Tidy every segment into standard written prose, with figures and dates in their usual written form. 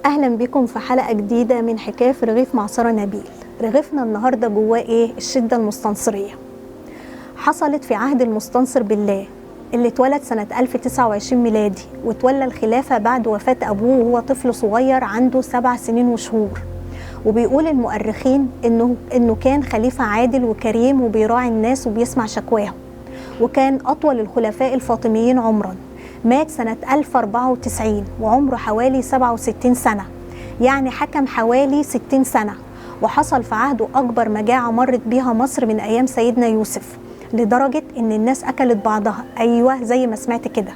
اهلا بكم في حلقه جديده من حكايه في رغيف معصره نبيل. رغيفنا النهارده جواه ايه؟ الشده المستنصريه. حصلت في عهد المستنصر بالله اللي اتولد سنه 1029 ميلادي، وتولى الخلافه بعد وفاه ابوه وهو طفل صغير عنده 7 سنين وشهور. وبيقول المؤرخين انه كان خليفه عادل وكريم وبيراعي الناس وبيسمع شكواهم، وكان اطول الخلفاء الفاطميين عمرا. مات سنة 1094 وعمره حوالي 67 سنة، يعني حكم حوالي 60 سنة. وحصل في عهده أكبر مجاعة مرت بيها مصر من أيام سيدنا يوسف، لدرجة إن الناس أكلت بعضها، أيوة زي ما سمعت كده.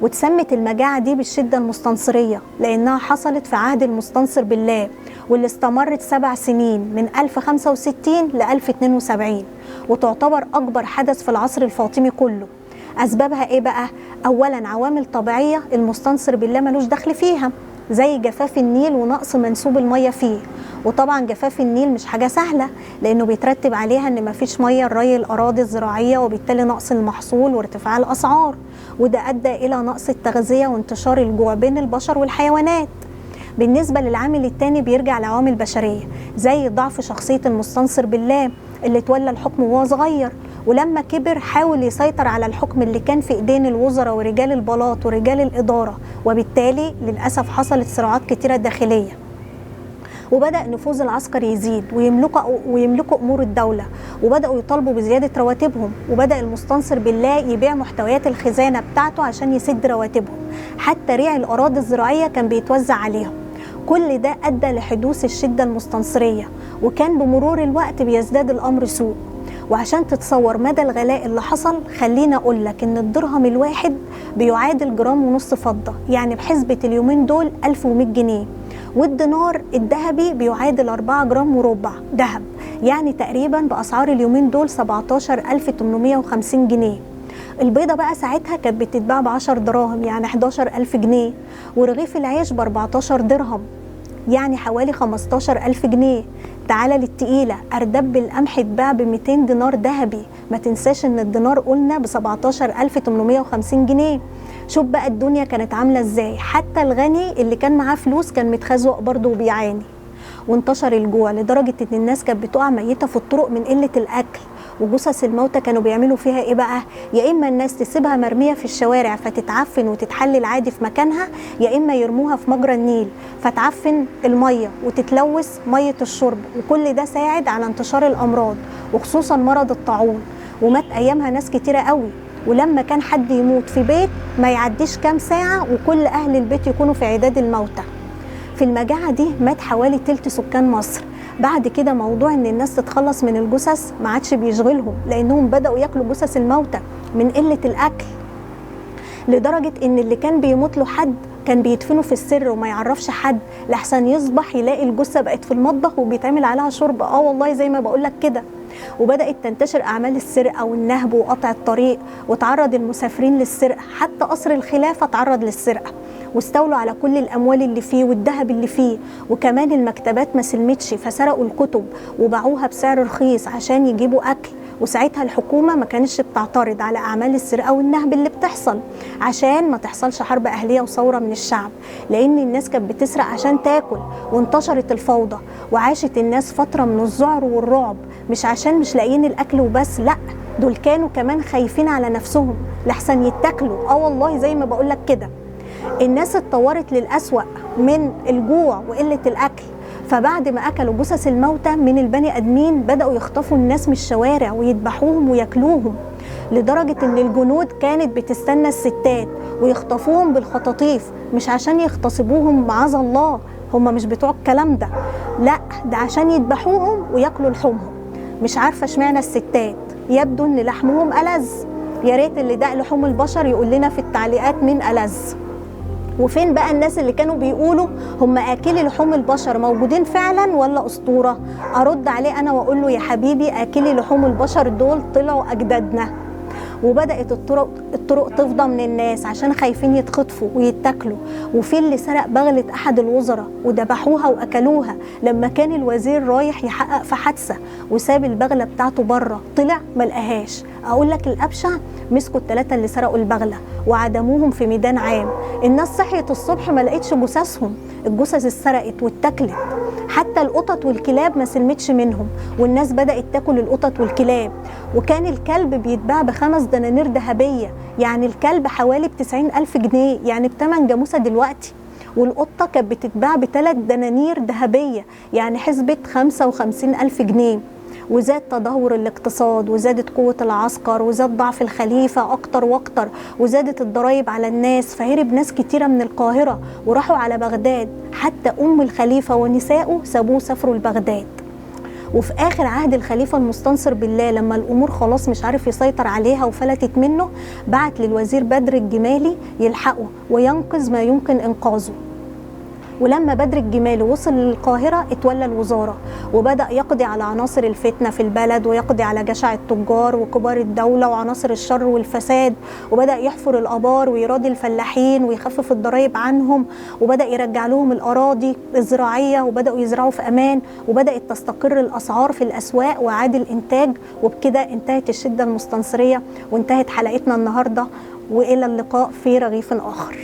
واتسمت المجاعة دي بالشدة المستنصرية لأنها حصلت في عهد المستنصر بالله، واللي استمرت 7 سنين من 1065 ل 1072، وتعتبر أكبر حدث في العصر الفاطمي كله. أسبابها إيه بقى؟ أولاً عوامل طبيعية المستنصر بالله ملوش دخل فيها، زي جفاف النيل ونقص منسوب المية فيه. وطبعاً جفاف النيل مش حاجة سهلة، لأنه بيترتب عليها إن مفيش مية لري الأراضي الزراعية، وبالتالي نقص المحصول وارتفاع الأسعار، وده أدى إلى نقص التغذية وانتشار الجوع بين البشر والحيوانات. بالنسبة للعامل التاني بيرجع لعوامل بشرية، زي ضعف شخصية المستنصر بالله اللي تولى الحكم وهو صغير، ولما كبر حاول يسيطر على الحكم اللي كان في ايدين الوزراء ورجال البلاط ورجال الإدارة، وبالتالي للأسف حصلت صراعات كتيرة داخلية. وبدأ نفوذ العسكر يزيد ويملكوا أمور الدولة، وبدأوا يطالبوا بزيادة رواتبهم، وبدأ المستنصر بالله يبيع محتويات الخزانة بتاعته عشان يسد رواتبهم، حتى ريع الأراضي الزراعية كان بيتوزع عليهم. كل ده أدى لحدوث الشدة المستنصرية، وكان بمرور الوقت بيزداد الأمر سوء. وعشان تتصور مدى الغلاء اللي حصل، خلينا أقول لك إن الدرهم الواحد بيعادل جرام ونص فضة، يعني بحسبة اليومين دول 1100 جنيه. والدينار الذهبي بيعادل 4 جرام وربع ذهب، يعني تقريبا بأسعار اليومين دول 17850 جنيه. البيضة بقى ساعتها كانت بتتباع ب10 دراهم، يعني 11000 جنيه، ورغيف العيش ب14 درهم، يعني حوالي 15000 جنيه. تعالى للتقيلة، أردب القمح اتباع ب200 دينار ذهبي، ما تنساش إن الدينار قلنا ب17850 جنيه. شوف بقى الدنيا كانت عاملة ازاي، حتى الغني اللي كان معاه فلوس كان متخزوق برضه وبيعاني. وانتشر الجوع لدرجة إن الناس كانت بتقع ميتة في الطرق من قلة الأكل. وجثث الموتى كانوا بيعملوا فيها ايه بقى؟ يا اما الناس تسيبها مرميه في الشوارع فتتعفن وتتحلل عادي في مكانها، يا اما يرموها في مجرى النيل فتعفن الميه وتتلوث ميه الشرب. وكل ده ساعد على انتشار الامراض، وخصوصا مرض الطاعون. ومات ايامها ناس كتيره قوي. ولما كان حد يموت في بيت ما يعديش كام ساعه وكل اهل البيت يكونوا في عداد الموتى. في المجاعه دي مات حوالي تلت سكان مصر. بعد كده موضوع ان الناس تتخلص من الجثث ما عادش بيشغلهم، لانهم بدأوا ياكلوا جثث الموتى من قلة الاكل، لدرجة ان اللي كان بيموت له حد كان بيدفنه في السر وما يعرفش حد، لحسن يصبح يلاقي الجثة بقت في المطبخ وبيتعمل عليها شرب. والله زي ما بقولك كده. وبدأت تنتشر أعمال السرقة والنهب وقطع الطريق، وتعرض المسافرين للسرقة، حتى قصر الخلافة تعرض للسرقة، واستولوا على كل الأموال اللي فيه والذهب اللي فيه. وكمان المكتبات ما سلمتش، فسرقوا الكتب وباعوها بسعر رخيص عشان يجيبوا أكل. وساعتها الحكومة ما كانتش بتعترض على أعمال السرقة والنهب اللي بتحصل، عشان ما تحصلش حرب أهلية وثورة من الشعب، لأن الناس كانت بتسرق عشان تاكل. وانتشرت الفوضى، وعاشت الناس فترة من الذعر والرعب، مش عشان مش لاقيين الأكل وبس، لأ، دول كانوا كمان خايفين على نفسهم لحسن يتاكلوا. والله زي ما بقولك كده. الناس اتطورت للأسوأ من الجوع وقلة الأكل. فبعد ما أكلوا جثث الموتى من البني آدمين، بدأوا يخطفوا الناس من الشوارع ويذبحوهم وياكلوهم، لدرجة إن الجنود كانت بتستنى الستات ويخطفوهم بالخطاطيف، مش عشان يغتصبوهم معاذ الله، هم مش بتوع الكلام ده، لا، ده عشان يذبحوهم وياكلوا لحومهم. مش عارفة اشمعنى الستات، يبدو إن لحمهم ألذ. يا ريت اللي داق لحوم البشر يقول لنا في التعليقات مين ألذ. وفين بقى الناس اللي كانوا بيقولوا هم آكلي لحوم البشر موجودين فعلا ولا أسطورة؟ أرد عليه أنا وأقول له يا حبيبي، آكلي لحوم البشر دول طلعوا أجدادنا. وبدأت الطرق تفضى من الناس عشان خايفين يتخطفوا ويتاكلوا. وفي اللي سرق بغلة أحد الوزراء وذبحوها وأكلوها لما كان الوزير رايح يحقق في حادثة وساب البغلة بتاعته بره، طلع ملقاهاش. أقول لك الأبشع، مسكوا ال3 اللي سرقوا البغلة وعدموهم في ميدان عام. الناس صحيت الصبح ما لقيتش جثثهم، الجثث اتسرقت واتاكلت. حتى القطط والكلاب ما سلمتش منهم، والناس بدأت تاكل القطط والكلاب. وكان الكلب بيتباع ب5 دنانير ذهبية، يعني الكلب حوالي ب90,000 جنيه، يعني بتمن جاموسة دلوقتي. والقطة كانت بتتباع ب3 دنانير ذهبية، يعني حسبة 55,000 جنيه. وزاد تدهور الاقتصاد، وزادت قوة العسكر، وزاد ضعف الخليفة أكتر وأكتر، وزادت الضرايب على الناس، فهرب ناس كتيرة من القاهرة وراحوا على بغداد. حتى أم الخليفة ونسائه سابوه سافروا لبغداد. وفي آخر عهد الخليفة المستنصر بالله، لما الأمور خلاص مش عارف يسيطر عليها وفلتت منه، بعت للوزير بدر الجمالي يلحقه وينقذ ما يمكن إنقاذه. ولما بدر الجمالي وصل للقاهرة اتولى الوزارة، وبدأ يقضي على عناصر الفتنة في البلد، ويقضي على جشع التجار وكبار الدولة وعناصر الشر والفساد، وبدأ يحفر الآبار ويراضي الفلاحين ويخفف الضرائب عنهم، وبدأ يرجع لهم الأراضي الزراعية، وبدأوا يزرعوا في أمان، وبدأت تستقر الأسعار في الأسواق وعاد الإنتاج. وبكده انتهت الشدة المستنصرية وانتهت حلقتنا النهاردة، وإلى اللقاء في رغيف آخر.